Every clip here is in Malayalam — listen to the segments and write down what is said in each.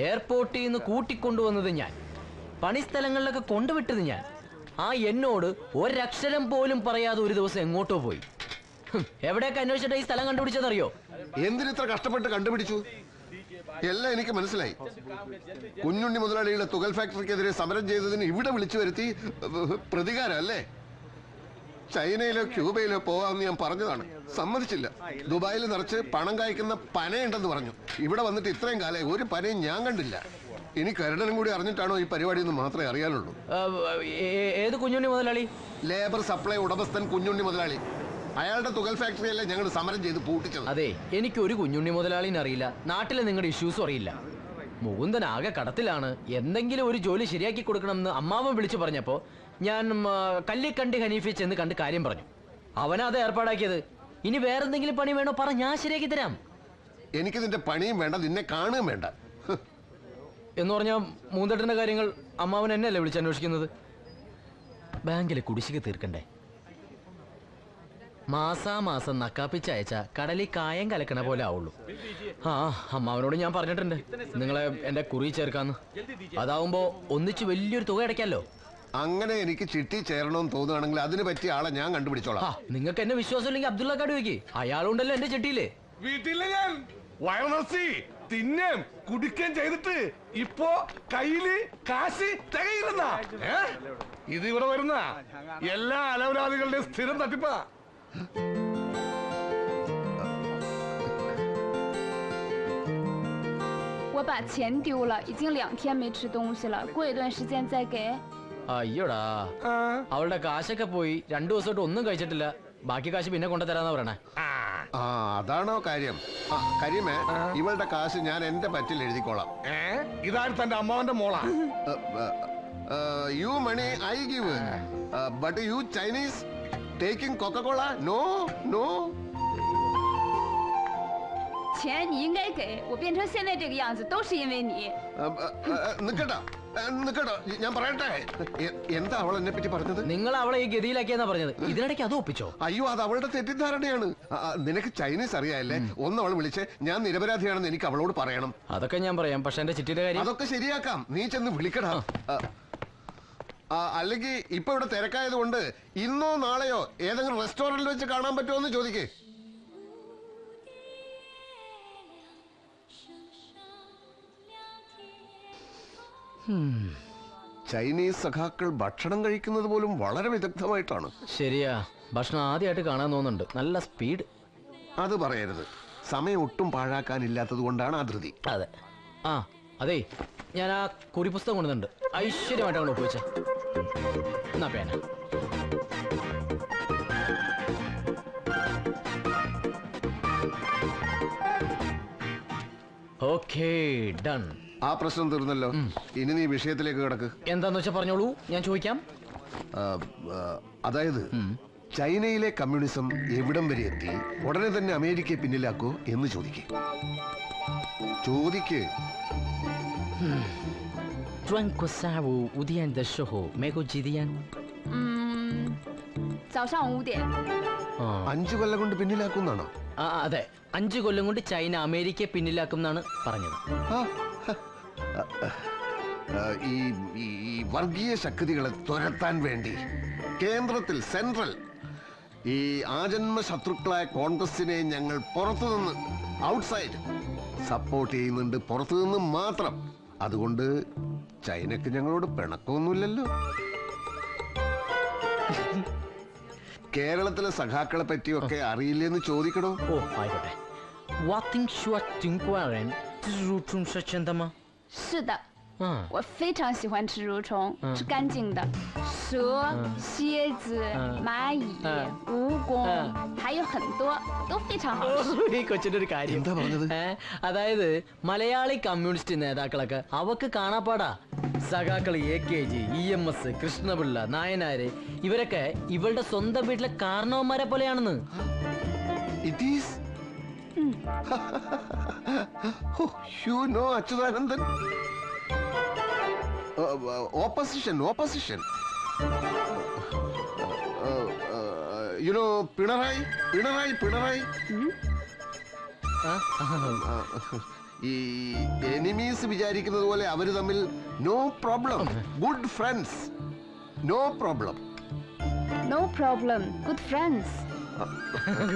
എയർപോർട്ടിൽ നിന്ന് കൂട്ടിക്കൊണ്ടുവന്നത് ഞാൻ, പണിസ്ഥലങ്ങളിലൊക്കെ കൊണ്ടുവിട്ടത് ഞാൻ. ആ എന്നോട് ഒരക്ഷരം പോലും പറയാതെ ഒരു ദിവസം എങ്ങോട്ടോ പോയി. എവിടെയൊക്കെ അന്വേഷിച്ചിട്ട് ഈ സ്ഥലം കണ്ടുപിടിച്ചതറിയോ? എന്തിനിത്ര കഷ്ടപ്പെട്ട് കണ്ടുപിടിച്ചു? എല്ലാം എനിക്ക് മനസ്സിലായി. കുഞ്ഞുണ്ണി മുതലാളിയുടെ തുകൽ ഫാക്ടറിക്കെതിരെ സമരം ചെയ്തതിന് ഇവിടെ വിളിച്ചു വരുത്തി പ്രതികാരം അല്ലേ? ചൈനയിലോ ക്യൂബയിലോ പോവാമെന്ന് ഞാൻ പറഞ്ഞതാണ്, സമ്മതിച്ചില്ല. ദുബായിൽ നിറച്ച് പണം കായ്ക്കുന്ന പനയുണ്ടെന്ന് പറഞ്ഞു. ഇവിടെ വന്നിട്ട് ഇത്രയും കാലം ഒരു പനയും ഞാൻ കണ്ടില്ല. ഇനി കരുണനും കൂടി അറിഞ്ഞിട്ടാണോ ഈ പരിപാടി എന്ന് മാത്രമേ അറിയാനുള്ളൂ. ഏത് കുഞ്ഞുണ്ണി മുതലാളി? ലേബർ സപ്ലൈ ഉടമസ്ഥൻ കുഞ്ഞുണ്ണി മുതലാളി. അയാളുടെ തുകൽ ഫാക്ടറിയല്ലേ ഞങ്ങൾ സമരം ചെയ്ത് പൂട്ടിച്ചത്. അതെ, എനിക്ക് ഒരു കുഞ്ഞുണ്ണി മുതലാളിനെ അറിയില്ല, നാട്ടിലെ നിങ്ങളുടെ ഇഷ്യൂസും അറിയില്ല. മുകുന്ദൻ ആകെ കടത്തിലാണ്. എന്തെങ്കിലും ഒരു ജോലി ശരിയാക്കി കൊടുക്കണമെന്ന് അമ്മാവൻ വിളിച്ചു പറഞ്ഞപ്പോ ഞാൻ കല്ലിക്കണ്ടി ഹനീഫി ചെന്ന് കണ്ട് കാര്യം പറഞ്ഞു. അവനാ അത് ഏർപ്പാടാക്കിയത്. ഇനി വേറെന്തെങ്കിലും പണി വേണോ പറ, ഞാൻ ശരിയാക്കി തരാം. എനിക്ക് നിന്റെ പണിയും വേണ്ട, നിന്നെ കാണുകയും വേണ്ട. എന്ന് പറഞ്ഞാൽ മൂന്തേട്ടന്റെ കാര്യങ്ങൾ അമ്മാവൻ എന്നെയല്ലേ വിളിച്ചന്വേഷിക്കുന്നത്? ബാങ്കിലെ കുടിശ്ശിക തീർക്കണ്ടേ? മാസാമാസം നക്കാപ്പിച്ചയച്ച കടലിൽ കായം കലക്കണ പോലെ ആവുള്ളൂ. ആ, അമ്മാവനോട് ഞാൻ പറഞ്ഞിട്ടുണ്ട് നിങ്ങളെ എന്റെ കുറി ചേർക്കാന്ന്. അതാവുമ്പോ ഒന്നിച്ച് വലിയൊരു തുക അടയ്ക്കാമല്ലോ. അങ്ങനെ എനിക്ക് ചിട്ടി ചേരണമെന്ന് തോന്നുകയാണെങ്കിൽ അതിന് പറ്റിയ ആളെ ഞാൻ കണ്ടുപിടിച്ചോളാം. നിങ്ങൾക്ക് എന്നെ വിശ്വാസമില്ലെങ്കിൽ അബ്ദുള്ള കാട് വയ്ക്ക്, അയാളുണ്ടല്ലോ എന്റെ ചിട്ടിയില്. വീട്ടിലെ ഞാൻ വയറർച്ചി തിന്നേം കുടിക്കുകയും ചെയ്തിട്ട് ഇപ്പോ കയ്യില് കാശ് തികയില്ലെന്ന. ഇത് ഇവിടെ വരുന്ന എല്ലാ അലവരാദികളുടെയും സ്ഥിരം തട്ടിപ്പാ.我把钱丢了，已经2天没吃东西了，过一段时间再给。 അയ്യോടാ, അവളുടെ കാശൊക്കെ പോയി. 2 ദിവസമായിട്ട് ഒന്നും കഴിച്ചിട്ടില്ല. ബാക്കി കാശ് പിന്നെ കൊണ്ടുതരാന്നാ പറയണേ. ആ, അതാണോ കാര്യം? കരിമേ, ഇവളുടെ കാശ് ഞാൻ എന്റെ പറ്റിൽ എഴുതിക്കോളാം. ഇതാണ് തന്റെ അമ്മാവന്റെ മോളാ. You money I give, but you Chinese taking Coca Cola? No നോ.钱你应该给我，变成现在这个样子都是因为你。നിക്കട്ടോ നിക്കട്ടോ, ഞാൻ പറയട്ടെ. എന്താ അവൾ എന്നെ പറ്റി പറഞ്ഞത്? നിങ്ങൾ അവളെ ഈ ഗതിയിലാക്കിയെന്നാ പറഞ്ഞത്. ഇതിനിടയ്ക്ക് അത് ഒപ്പിച്ചോ? അയ്യോ, അത് അവളുടെ തെറ്റിദ്ധാരണയാണ്. നിനക്ക് ചൈനീസ് അറിയാല്ലേ? ഒന്ന് അവൾ വിളിച്ച് ഞാൻ നിരപരാധിയാണെന്ന് എനിക്ക് അവളോട് പറയണം. അതൊക്കെ ഞാൻ പറയാം, പക്ഷെ എന്റെ ചിട്ടിയുടെ കാര്യം അതൊക്കെ ശരിയാക്കാം. നീ ചെന്ന് വിളിക്കടാ. അല്ലെങ്കിൽ ഇപ്പൊ ഇവിടെ തിരക്കായത് കൊണ്ട് ഇന്നോ നാളെയോ ഏതെങ്കിലും റെസ്റ്റോറന്റിൽ വെച്ച് കാണാൻ പറ്റുമോ എന്ന് ചോദിക്കേ. ചൈനീസ് സഖാക്കൾ ഭക്ഷണം കഴിക്കുന്നത് പോലും വളരെ വിദഗ്ധമായിട്ടാണ്. ശരിയാ, ഭക്ഷണം ആദ്യമായിട്ട് കാണാൻ തോന്നുന്നുണ്ട്. നല്ല സ്പീഡ്. അത് പറയരുത്. സമയം ഒട്ടും പാഴാക്കാനില്ലാത്തത് കൊണ്ടാണ് ആ ധൃതി. അതെ. ആ അതെ, ഞാൻ ആ കുറി പുസ്തകം കൊണ്ടുവന്നുണ്ട്. ഐശ്വര്യമായിട്ട് അങ്ങോട്ട് ഒപ്പിവെച്ചേ. എന്നാ പേന. Okay, done. ആ പ്രശ്നം തീർന്നല്ലോ. ഇനി നീ വിഷയത്തിലേക്ക് കിടക്ക്. എന്താന്ന് വെച്ചാൽ പറഞ്ഞോളൂ, ഞാൻ ചോദിക്കാം. അതായത് ചൈനയിലെ കമ്മ്യൂണിസം എവിടം വരെ എത്തി, ഉടനെ തന്നെ അമേരിക്കയെ പിന്നിലാക്കോ എന്ന് ചോദിക്കേ. ചോദിക്കേ. 专国下午5点的时候，美国几点？早上5点。 5 കൊല്ലം കൊണ്ട് പിന്നിലാക്കുന്നാണോ? അതെ, 5 കൊല്ലം കൊണ്ട് ചൈന അമേരിക്കയെ പിന്നിലാക്കും എന്നാണ് പറഞ്ഞത്. ഈ വർഗീയ ശക്തികളെ തുരത്താൻ വേണ്ടി കേന്ദ്രത്തിൽ സെൻട്രൽ ഈ ആജന്മ ശത്രുക്കളായ കോൺഗ്രസിനെ ഞങ്ങൾ പുറത്തുനിന്ന് ഔട്ട്സൈഡ് സപ്പോർട്ട് ചെയ്യുന്നുണ്ട്, പുറത്തുനിന്ന് മാത്രം. അതുകൊണ്ട് ചൈനക്ക് ഞങ്ങളോട് പിണക്കമൊന്നുമില്ലല്ലോ. കേരളത്തിലെ സഖാക്കളെ പറ്റിയൊക്കെ അറിയില്ലെന്ന് ചോദിക്കണോ? ഓ ആയിക്കോട്ടെ. 是的，我非常喜欢吃蠕虫，是干净的。蛇、蝎子、蚂蚁、蜈蚣，还有很多都非常好吃。ഈ കൊച്ചിന്റെ ഒരു കാര്യം അതായത് മലയാളി കമ്മ്യൂണിസ്റ്റ് നേതാക്കളൊക്കെ അവക്ക് കാണാപ്പാടാ. സഖാക്കൾ AKG, EMS, കൃഷ്ണപിള്ള, നായനാര് ഇവരൊക്കെ ഇവളുടെ സ്വന്തം വീട്ടിലെ കാരണവന്മാരെ പോലെയാണെന്ന്. അച്യുതാനന്ദൻ. ഓപ്പോസിഷൻ യുനോ പിണറായി പിണറായി പിണറായി ഈ എനിമീസ് വിചാരിക്കുന്നത് പോലെ അവര് തമ്മിൽ no problem, good friends, no problem. No problem. Good friends.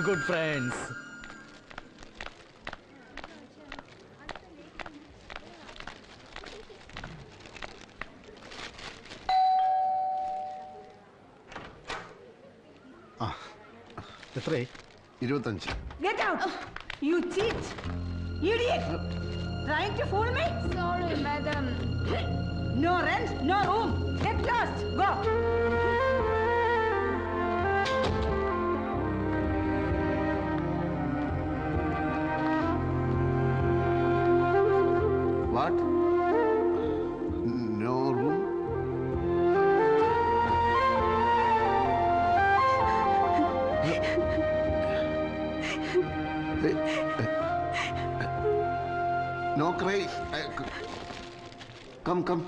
Good friends. എത്രേ? 25. Get out! You cheat! Idiot! Trying to fool me? Sorry, madam. No rent, no room. Get lost. Go. What? No room? No cry. Come, come.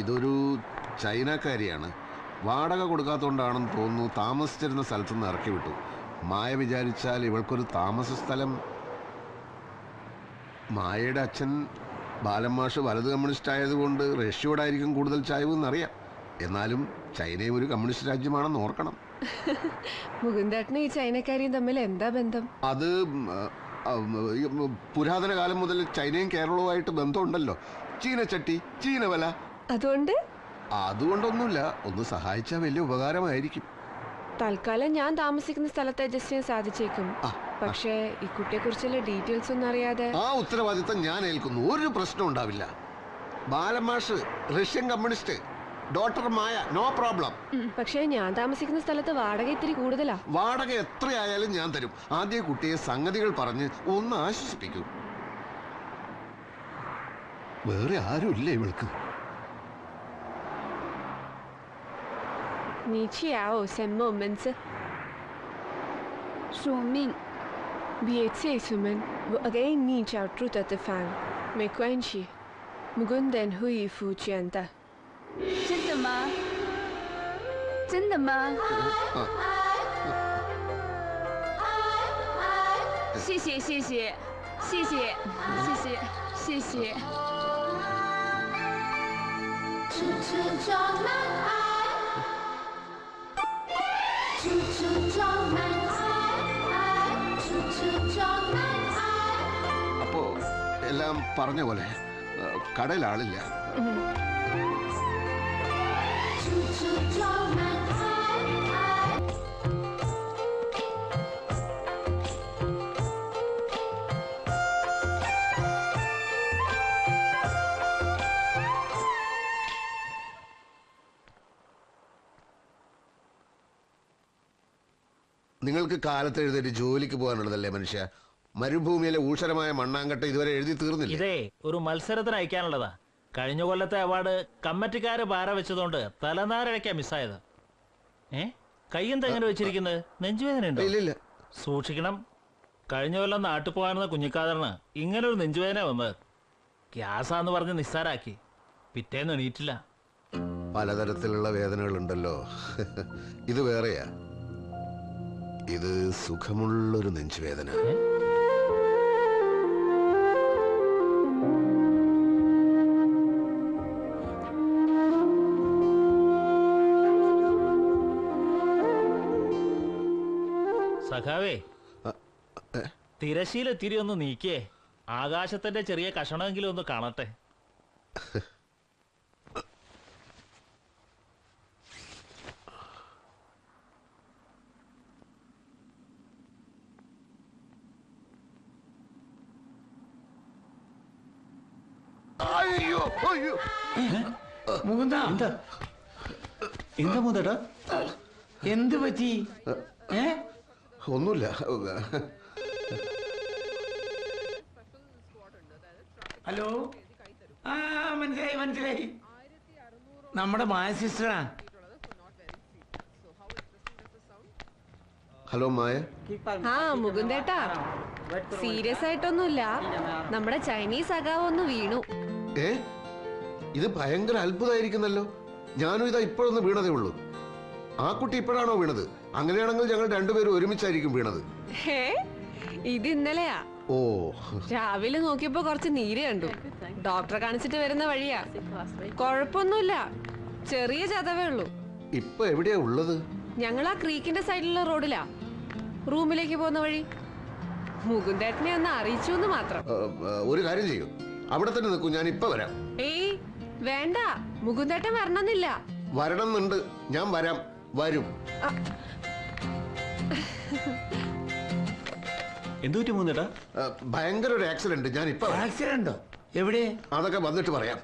ഇതൊരു ചൈനക്കാരിയാണ്. വാടക കൊടുക്കാത്തതുകൊണ്ടാണെന്ന് തോന്നുന്നു താമസിച്ചിരുന്ന സ്ഥലത്തു നിന്ന് ഇറക്കി വിട്ടു. മായ വിചാരിച്ചാൽ ഇവൾക്കൊരു താമസ സ്ഥലം. മായയുടെ അച്ഛൻ ബാലമാഷ് വലത് കമ്മ്യൂണിസ്റ്റ് ആയതുകൊണ്ട് റഷ്യയോടായിരിക്കും കൂടുതൽ ചായ്വ് എന്നറിയാം. എന്നാലും ചൈനയും ഒരു കമ്മ്യൂണിസ്റ്റ് രാജ്യമാണെന്ന് ഓർക്കണം. മുകുന്ദേട്ടനും ഈ ചൈനക്കാരിയും തമ്മിൽ എന്താ ബന്ധം? അത് പുരാതന കാലം മുതൽ ചൈനയും കേരളവുമായിട്ട് ബന്ധമുണ്ടല്ലോ. ചീനച്ചട്ടി, ചീനവല. അതുകൊണ്ടൊന്നുമില്ല, ഒന്ന് സഹായിച്ചാൽ വലിയ ഉപകാരമായിരിക്കും. തൽക്കാലം ഞാൻ താമസിക്കുന്ന സ്ഥലത്ത് അഡ്ജസ്റ്റ് ചെയ്യാൻ സാധിച്ചേക്കും. പക്ഷേ ഈ കുട്ടിയെ കുറിച്ചുള്ള ഡീറ്റെയിൽസ് ഒന്നും അറിയാതെ. ആ ഉത്തരവാദിത്തം ഞാൻ ഏൽക്കുന്നു. ഒരു പ്രശ്നം ഉണ്ടാവില്ല. ബാലമാഷ് റഷ്യൻ കമ്മ്യൂണിസ്റ്റ്, ഡോക്ടർ മായ, നോ പ്രോബ്ലം. പക്ഷേ ഞാൻ താമസിക്കുന്ന സ്ഥലത്ത് വാടക ഇത്തിരി കൂടുതലാ. വാടക എത്രയായാലും ഞാൻ തരും. ആദ്യ കുട്ടിയെ സംഗതികൾ പറഞ്ഞ് ഒന്ന് ആശ്വസിപ്പിക്കൂ. വേറെ ആരുമില്ല ഇവൾക്ക്. 你去啊，什么名字？署名。别催出门，我给你找住的地方，没关系。木棍灯会付钱的。真的吗？真的吗？谢谢谢谢谢谢谢谢谢谢。处处装满爱，处处装满爱，处处装满爱。അപ്പോ എല്ലാം പറഞ്ഞ പോലെ കടയിൽ ആളില്ല.处处装满爱。നിങ്ങൾക്ക് കാലത്ത് എഴുന്നേറ്റ് ജോലിക്ക് പോകാനുള്ളതല്ലേ മനുഷ്യ? മരുഭൂമിയിലെ ഊഷരമായ മണ്ണാങ്കട്ട ഇതുവരെ എഴുതി തീർന്നില്ല. ഇതേ ഒരു മത്സരത്തിന് അയക്കാനുള്ളതാ. കഴിഞ്ഞ കൊല്ലത്തെ അവാർഡ് കമ്മിറ്റിക്കാര് പാര വെച്ചതുകൊണ്ട് തലനാരഴക്കാ മിസ്സായത്. കയ്യെന്താ എങ്ങനെ വെച്ചിരിക്കുന്നത്? നെഞ്ചുവേദന ഉണ്ടോ? ഇല്ലില്ല. സൂക്ഷിക്കണം. കഴിഞ്ഞ കൊല്ലം നാട്ടിൽ പോകാനെന്ന കുഞ്ഞിക്കാതറിന് ഇങ്ങനൊരു നെഞ്ചുവേദന വന്നത്. ഗ്യാസാന്ന് പറഞ്ഞ് നിസ്സാരാക്കി. പിറ്റേന്ന് എണീറ്റില്ല. പലതരത്തിലുള്ള വേദനകളുണ്ടല്ലോ. ഇത് വേറെയാ. ഇത് സുഖമുള്ളൊരു നെഞ്ചുവേദന. സഖാവേ, തിരശീല തിരി ഒന്ന് നീക്കിയേ. ആകാശത്തിന്റെ ചെറിയ കഷണമെങ്കിലും ഒന്ന് കാണട്ടെ. അയ്യോ അയ്യോ. മുകുന്ദ, എന്താ മുതേട്ടാ? എന്ത് പറ്റി? ഒന്നുമില്ല. ഹലോ, ആ മനസ്സിലായി മനസ്സിലായി. നമ്മുടെ മായ സിസ്റ്ററാ. ഹലോ മായ. ആ മുകുന്ദേട്ടാ, സീരിയസ് ആയിട്ടൊന്നുമില്ല, നമ്മുടെ ചൈനീസ് അകാവ് ഒന്ന് വീണു. ഏ ഇത് ഭയങ്കര അത്ഭുതമായിരിക്കുന്നല്ലോ. ഞാനും ഇതാ ഇപ്പോഴൊന്ന് വീണതേ ഉള്ളൂ. ആ കുട്ടി ഇപ്പോഴാണോ വീണത്? അങ്ങനെയാണെങ്കിൽ ഞങ്ങൾ രണ്ടുപേരും ഒരുമിച്ചായിരിക്കും വീണത്. ഇത് ഇന്നലെയാ. ഓ, രാവിലെ നോക്കിയപ്പോ കുറച്ച് നീര് കണ്ടു. ഡോക്ടറെ കാണിച്ചിട്ട് വരുന്ന വഴിയാ. കൊഴപ്പൊന്നുമില്ല, ചെറിയ ചതവേ ഉള്ളൂ. ഇപ്പൊ എവിടെയാ ഉള്ളത്? ഞങ്ങൾ ആ ക്രീക്കിന്റെ സൈഡിലുള്ള റോഡിലാ, റൂമിലേക്ക് പോകുന്ന വഴി. മുകുന്ദേട്ടനെ ഒന്ന് അറിയിച്ചു എന്ന് മാത്രം. ഒരു കാര്യം ചെയ്യൂ, അവിടെ തന്നെ നിൽക്കൂ, ഞാൻ ഇപ്പൊ വരാം. ഏയ് വേണ്ട, മുകുന്ദേട്ടൻ വരണമെന്നില്ല. വരണം എന്നുണ്ട്, ഞാൻ വരാം, വരും. എന്തുപറ്റി മൂന്നേട്ടാ? ഭയങ്കര ഒരു ആക്സിഡന്റ്, ഞാൻ ഇപ്പൊ വരാം. ആക്സിഡന്റോ? എവിടെ? അതൊക്കെ വന്നിട്ട് പറയാം.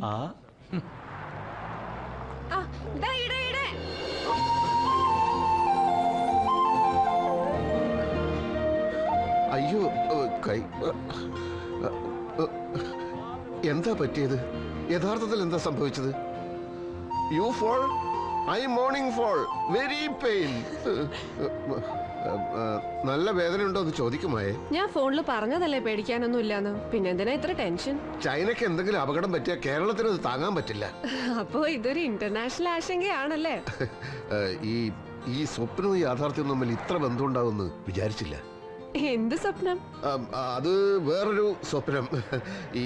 ആ അയ്യോ, കൈ. എന്താ പറ്റിയത്? യഥാർത്ഥത്തിൽ എന്താ സംഭവിച്ചത്? You fall, I morning fall, very pain. നല്ല വേദനയുണ്ടോ എന്ന് ചോദിക്കുമായേ. ഞാൻ ഫോണിൽ പറഞ്ഞതല്ലേ പേടിക്കാനൊന്നും ഇല്ലാന്ന്, പിന്നെ എന്തിനാ ഇത്ര ടെൻഷൻ? ചൈനക്ക് എന്തെങ്കിലും അപകടം പറ്റിയ കേരളത്തിന് അത് താങ്ങാൻ പറ്റില്ല. അപ്പോ ഇതൊരു ഇന്റർനാഷണൽ ആശങ്കയാണല്ലേ? ഈ സ്വപ്നവും യാഥാർത്ഥ്യവും തമ്മിൽ ഇത്ര ബന്ധം ഉണ്ടാവുമെന്ന് വിചാരിച്ചില്ല. എന്ത് സ്വപ്നം? അത് വേറൊരു സ്വപ്നം. ഈ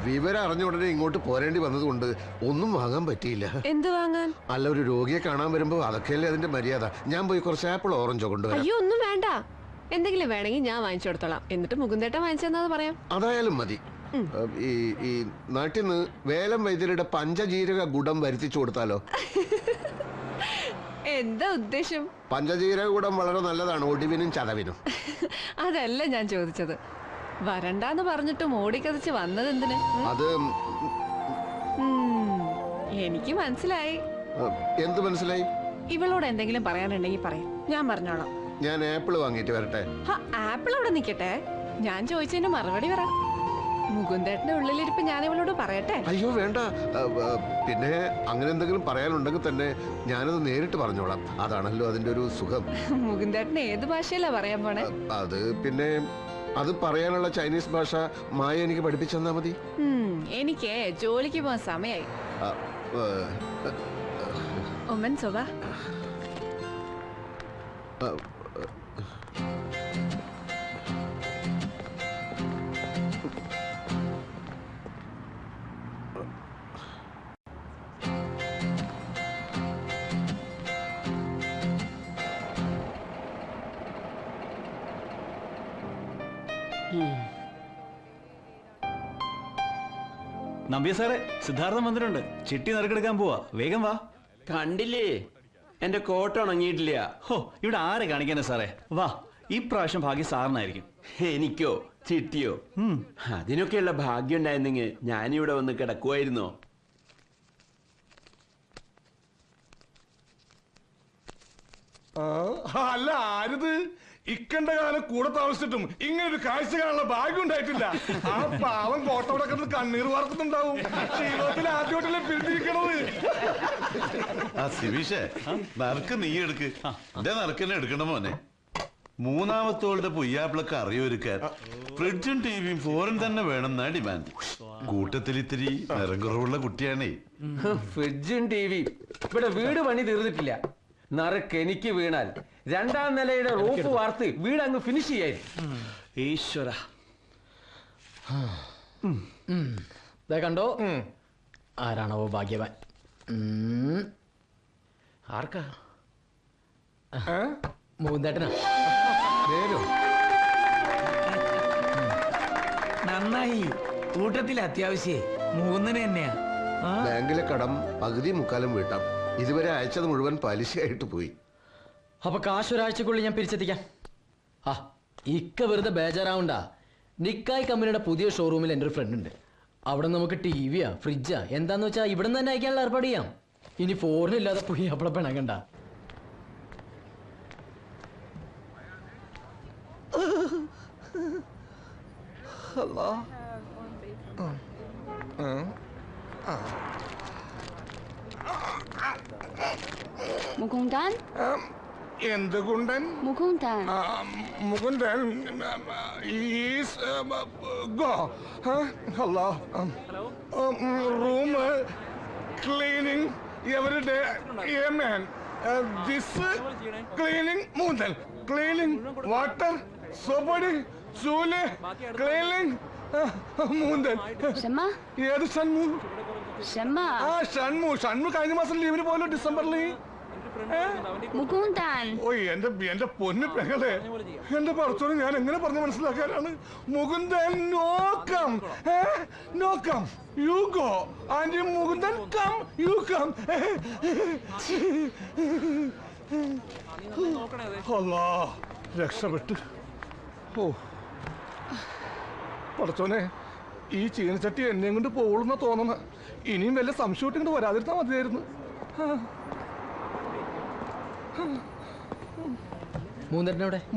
വിവരം അറിഞ്ഞ ഉടനെ ഇങ്ങോട്ട് പോരേണ്ടി വന്നതുകൊണ്ട് ഒന്നും വാങ്ങാൻ പറ്റിയില്ല. എന്ത് വാങ്ങാൻ? അല്ല, ഒരു രോഗിയെ കാണാൻ വരുമ്പോ അതൊക്കെയല്ലേ അതിന്റെ മര്യാദ. ഞാൻ പോയി കുറച്ച് ആപ്പിൾ ഓറഞ്ചോ കൊണ്ടുവരാം. അയ്യോ ഒന്നും വേണ്ട, എന്തെങ്കിലും വേണമെങ്കിൽ ഞാൻ വാങ്ങിച്ചു കൊടുത്തോളാം. എന്നിട്ട് മുകുന്ദേട്ടൻ വാങ്ങിച്ചെന്നത് പറയാം. അതായാലും മതി. ഈ നാട്ടിൽ നിന്ന് വേലം വൈദ്യരുടെ പഞ്ചജീരക ഗുഡം വരുത്തിച്ചു കൊടുത്താലോ? എന്താ ഉദ്ദേശം? പഞ്ചജീരക ഗുഡം വളരെ നല്ലതാണ് ഒടിവിനും ചതവിനും. അതല്ല ഞാൻ ചോദിച്ചത്. വരണ്ടാന്ന് പറഞ്ഞിട്ടും ഓടിക്കതിച്ച് വന്നത് എന്തിന്? അത് എനിക്ക് മനസ്സിലായി. എന്ത് മനസ്സിലായി? ഇവളോട് എന്തെങ്കിലും പറയാനുണ്ടെങ്കിൽ പറയും, ഞാൻ പറഞ്ഞോളാം. ഞാൻ ആപ്പിൾ വാങ്ങിയിട്ട് വരട്ടെ? ആപ്പിൾ അവിടെ നിക്കട്ടെ, ഞാൻ ചോദിച്ചതിന് മറുപടി പറ. മുകുന്ദേട്ടന്റെ ഉള്ളിലിരിപ്പ് ഞാൻ ഇവളോട് പറയട്ടെ? അയ്യോ വേണ്ട. പിന്നെ അങ്ങനെ എന്തെങ്കിലും പറയാനുണ്ടെങ്കിൽ തന്നെ ഞാനത് നേരിട്ട് പറഞ്ഞോളാം. അതാണല്ലോ അതിന്റെ ഒരു സുഖം. മുകുന്ദേട്ടന് ഏത് ഭാഷയല്ല പറയാൻ പോണേ? അത് പിന്നെ അത് പറയാനുള്ള ചൈനീസ് ഭാഷ മായ എനിക്ക് പഠിപ്പിച്ചു തന്നാ മതി. എനിക്ക് ജോലിക്ക് പോകാൻ സമയായി. ഒമൻ സോബ. നമ്പ്യ സാറേ, സിദ്ധാർത്ഥം വന്നിട്ടുണ്ട്. ചിട്ടി നറുക്കെടുക്കാൻ പോവാ, വേഗം വാ. കണ്ടില്ലേ, എന്റെ കോട്ട് ഉണങ്ങിയിട്ടില്ല. ഹോ, ഇവിടെ ആരെ കാണിക്കാനാ സാറേ? വാ, ഈ പ്രാവശ്യം ഭാഗ്യം സാറിനായിരിക്കും. എനിക്കോ ചിട്ടിയോ? അതിനൊക്കെയുള്ള ഭാഗ്യം ഉണ്ടായിരുന്നെങ്കിൽ ഞാനിവിടെ വന്ന് കിടക്കുമായിരുന്നോ? അല്ല, ആരിത്? ഇക്കണ്ട കാലം കൂടെ താമസിച്ചിട്ടും ഇങ്ങനെ ഒരു കാഴ്ച കാണാനുള്ള ഭാഗ്യം ഉണ്ടായിട്ടില്ല. ആ പാവം കോട്ടവിടെ കിടന്ന് കണ്ണീർ വാർക്കുന്നുണ്ടാവും. ജീവിതത്തിൽ ആദ്യമായിട്ടല്ലേ പിരിച്ചിരിക്കണത്. ആ സിബീഷേ, നറുക്ക് നീ എടുക്ക്. എന്റെ നറുക്കെന്നെ എടുക്കണ മോനെ. മൂന്നാമത്തോളുടെ പൊയ്യാപ്പിളൊക്കെ അറിയൊരുക്കാൻ ഫ്രിഡ്ജും ടിവിയും ഫോറിൻ തന്നെ വേണമെന്നാ ഡിമാൻഡ്. കൂട്ടത്തിൽ ഇത്തിരി നിറം കുറവുള്ള കുട്ടിയാണേ. ഫ്രിഡ്ജും ടിവിയും ഇവിടെ വീട് പണി തീർന്നിട്ടില്ല. നറുക്ക് എനിക്ക് വീണാൽ 2ാം നിലയുടെ റൂഫ് വാർത്ത് വീട് അങ്ങ് ഫിനിഷ് ചെയ്യായിരുന്നു. ഈശ്വര, കണ്ടോ ആരാണോ ഭാഗ്യവാൻ? ആർക്കാ? മുകുന്ദേട്ടനാ. നന്നായി, കൂട്ടത്തിൽ അത്യാവശ്യേ മൂന്നിന് തന്നെയാ. ബാങ്കിലെ കടം പകുതി മുക്കാലും വീട്ടാം. ഇതുവരെ അയച്ചത് മുഴുവൻ പലിശയായിട്ട് പോയി. അപ്പൊ കാശ് ഒരാഴ്ചക്കുള്ളിൽ ഞാൻ പിരിച്ചെത്തിക്കാം. ആ ഇക്ക വെറുതെ ബേജാറാവണ്ട. നിക്കായ് കമ്പനിയുടെ പുതിയ ഷോറൂമിൽ എൻ്റെ ഒരു ഫ്രണ്ട് ഉണ്ട്. അവിടെ നമുക്ക് ടിവിയാ ഫ്രിഡ്ജാ എന്താന്ന് വെച്ചാൽ ഇവിടെ നിന്ന് തന്നെ അയക്കാനുള്ള ഏർപ്പാട് ചെയ്യാം. ഇനി ഫോറിനില്ലാതെ പോയി അവിടെ പിണങ്ങണ്ട. മുകുന്ദൻ എന്ത് കുണ്ടൻ Mukundan Mukundan go hello room cleaning every day man this cleaning Mukundan cleaning water സോപ്പടി ചൂല് ക്ലീനിങ് മുകുന്ദൻ ഏത് ഷൺമു ഷൺമു കഴിഞ്ഞ മാസം ലീവിന് പോലും ഡിസംബറിൽ മുകുന്ദൻ ഓ എന്റെ പൊന്നു പെങ്ങളെ എന്റെ പറച്ചോട് ഞാൻ എങ്ങനെ പറഞ്ഞു മനസ്സിലാക്കാനാണ് മുകുന്ദൻ നോക്കാം നോക്കാം you go and Mukundan come you come അല്ലാ രക്ഷപ്പെട്ടു ഓ പറച്ചോനെ ഈ ചീനച്ചട്ടി എന്നെയും കൊണ്ട് പോകുന്ന തോന്നുന്ന ഇനിയും വല്ല സംശയം ഇങ്ങോട്ട് വരാതിരുന്നാ മതിയായിരുന്നു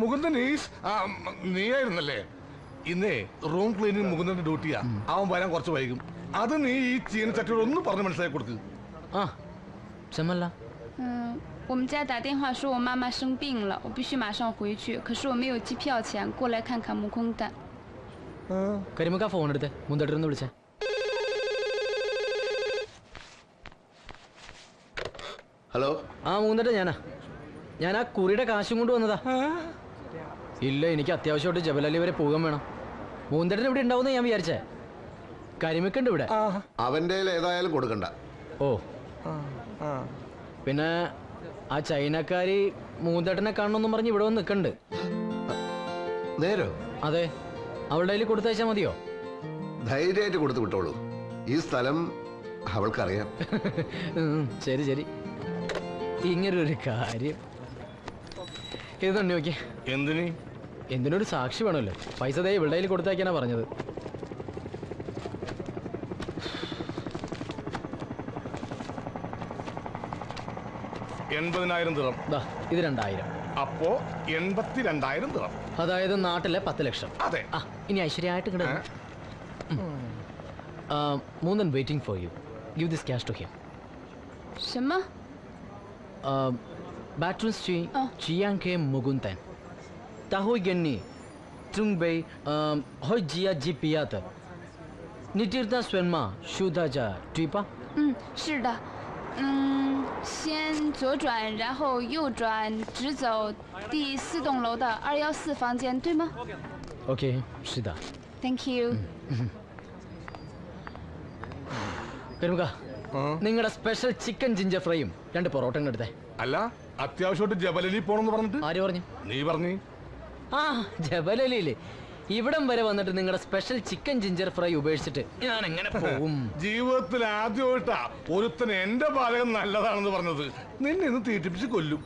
മുകുന്ദൻ നീയായിരുന്നല്ലേ ഇന്നേ റൂം ക്ലീനിങ് മുകുന്ദന്റെ ഡ്യൂട്ടിയാ അവൻ വരാൻ കുറച്ച് വൈകും അത് നീ ഈ ചീനച്ചട്ടിയോട് ഒന്ന് പറഞ്ഞ് മനസ്സിലാക്കി കൊടുക്ക്我们家打电话说我妈妈生病了，我必须马上回去。可是我没有机票钱，过来看看木工蛋。കരിമുക്ക ഫോൺ എടുത്ത് മുന്തട്ടിരുന്ന് വിളിച്ചേ. ഹലോ മുന്തട്ട് ഞാൻ ആ കുറിയുടെ കാശും കൊണ്ട് വന്നതാ. ഇല്ല, എനിക്ക് അത്യാവശ്യമായിട്ട് ജബലലി വരെ പോകാൻ വേണം. മൂന്തട്ടിന് ഇവിടെ ഉണ്ടാവുന്ന ഞാൻ വിചാരിച്ചേ. കരിമിക്കുണ്ട് ഇവിടെ. അവന്റെ ഏതായാലും കൊടുക്കണ്ട. ഓ പിന്നെ ആ ചൈനക്കാരി മൂന്തട്ടിനെ കാണണമെന്നും പറഞ്ഞ് ഇവിടെ വന്ന് നിൽക്കണ്ട്. നേരോ? അതെ, അവളുടെ കയ്യിൽ കൊടുത്തയച്ചാൽ മതിയോ? ധൈര്യമായിട്ട് കൊടുത്തു വിട്ടോളൂ. ഈ സ്ഥലം അവൾക്കറിയാം. ശരി ശരി. ഇങ്ങനൊരു കാര്യം ഇത് തന്നെ നോക്കി. എന്തിനൊരു സാക്ഷി വേണമല്ലോ. പൈസ ദേ ഇവളുടെ കയ്യിൽ കൊടുത്തയക്കാനാ പറഞ്ഞത്. $80,000 ഇത് 2000. അപ്പോ 82,000 ദിറം. അതായത് നാട്ടിലെ 10 ലക്ഷം. അതെ. ഇനി ഐശ്വര്യമായിട്ട് മൂന്നൻ waiting for you. Give this cash to him. 什么？ Batrun Chi Chiang Ke Muguntan Tahoy Genni Trung Bay Hoi Jia Jipiata Nitirta Swenma Shudaja Tripa 是的。先左转，然后右转，直走第4栋楼的214房间，对吗 Okay, 是的。 Thank you。 കരിമുക, നിങ്ങളുടെ സ്പെഷ്യൽ ചിക്കൻ ജിഞ്ചർ ഫ്രൈയും 2 പൊറോട്ടയും എടുത്തേ. അല്ല, അത്യാവശ്യമായിട്ട് ജബലലി പോണെന്ന് പറഞ്ഞിട്ട് ആര് പറഞ്ഞു? നീ പറഞ്ഞു. ജബലലിയില് ഇവിടം വരെ വന്നിട്ട് നിങ്ങളുടെ സ്പെഷ്യൽ ചിക്കൻ ജിഞ്ചർ ഫ്രൈ ഉപേക്ഷിച്ചിട്ട് ഞാൻ എങ്ങനെ പോകും? ജീവിതത്തിൽ ആദ്യമായിട്ടാ ഒരുത്തന് എന്റെ പാചകം നല്ലതാണെന്ന് പറഞ്ഞത്. നിന്നെ ഇന്ന് തീറ്റിപ്പിച്ച് കൊല്ലും.